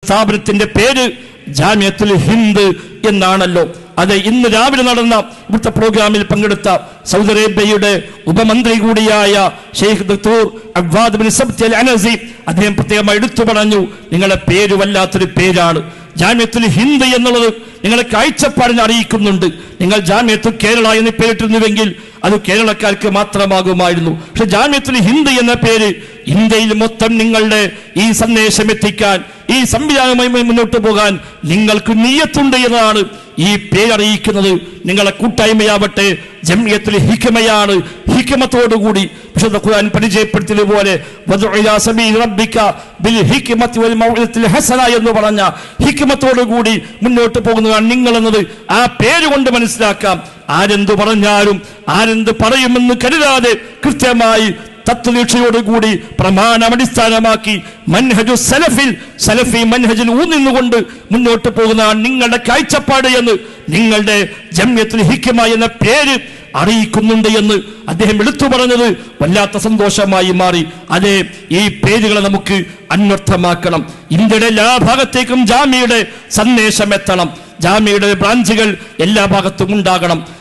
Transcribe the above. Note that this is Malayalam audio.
സ്ഥാപനത്തിന്റെ പേര് ജാമിയത്തുൽ ഹിന്ദ് എന്നാണല്ലോ. അത് ഇന്ന് രാവിലെ നടന്ന ഇവിടുത്തെ പ്രോഗ്രാമിൽ പങ്കെടുത്ത സൗദി അറേബ്യയുടെ ഉപമന്ത്രി കൂടിയായ ഷെയ്ഖ് ദക്തൂർ അബ്വാദ് ബിൻ സബ്തി അൽ അനസി അദ്ദേഹം പ്രത്യേകമായി എടുത്തു പറഞ്ഞു, നിങ്ങളുടെ പേര് വല്ലാത്തൊരു പേരാണ്. ജാമിയത്തുൽ ഹിന്ദ് എന്നുള്ളത് നിങ്ങളെ കാഴ്ചപ്പാടിനെ അറിയിക്കുന്നുണ്ട്. നിങ്ങൾ ജാമിയത്തുൽ കേരള എന്ന് പേരിട്ടിരുന്നുവെങ്കിൽ അത് കേരളക്കാർക്ക് മാത്രമാകുമായിരുന്നു. പക്ഷെ ജാമിയത്തുൽ ഹിന്ദ് എന്ന പേര് ഇന്ത്യയിൽ മൊത്തം നിങ്ങളുടെ ഈ സന്ദേശം എത്തിക്കാൻ, ഈ സംവിധാനവുമായി മുന്നോട്ട് പോകാൻ നിങ്ങൾക്ക് നിയ്യത്തുണ്ട് എന്നതാണ് ഈ പേരറിയിക്കുന്നത്. നിങ്ങളെ കൂട്ടായ്മയാവട്ടെ ജംഇയ്യത്തുൽ ഹിക്മയാണ്. ഹിക്മത്തോടുകൂടി വിശുദ്ധ ഖുർആൻ പരിചയപ്പെടുത്തിയതുപോലെ എന്ന് പറഞ്ഞ ഹിക്മത്തോടുകൂടി മുന്നോട്ട് പോകുന്നതാണ് നിങ്ങൾ എന്നത് ആ പേര് കൊണ്ട് മനസ്സിലാക്കാം. ആരെന്തു പറഞ്ഞാലും ആരെന്ത് പറയുമെന്ന് കരുതാതെ കൃത്യമായി തത്വദീക്ഷയോടുകൂടി പ്രമാണമടിസ്ഥാനമാക്കി മൻഹജു സലഫി മൻഹജിൽ ഊന്നിന്നുകൊണ്ട് മുന്നോട്ട് പോകുന്നതാണ് നിങ്ങളുടെ കാഴ്ചപ്പാട് എന്ന് നിങ്ങളുടെ ജംഇയ്യത്തുൽ ഹിക്മ എന്ന പേര് അറിയിക്കുന്നുണ്ട് എന്ന് അദ്ദേഹം എടുത്തു പറഞ്ഞത് വല്ലാത്ത സന്തോഷമായി മാറി. അതെ, ഈ പേരുകളെ നമുക്ക് അന്വർത്ഥമാക്കണം. ഇന്ത്യയുടെ എല്ലാ ഭാഗത്തേക്കും ജാമിയുടെ സന്ദേശം എത്തണം. ജാമിയുടെ ബ്രാഞ്ചുകൾ എല്ലാ ഭാഗത്തും ഉണ്ടാകണം.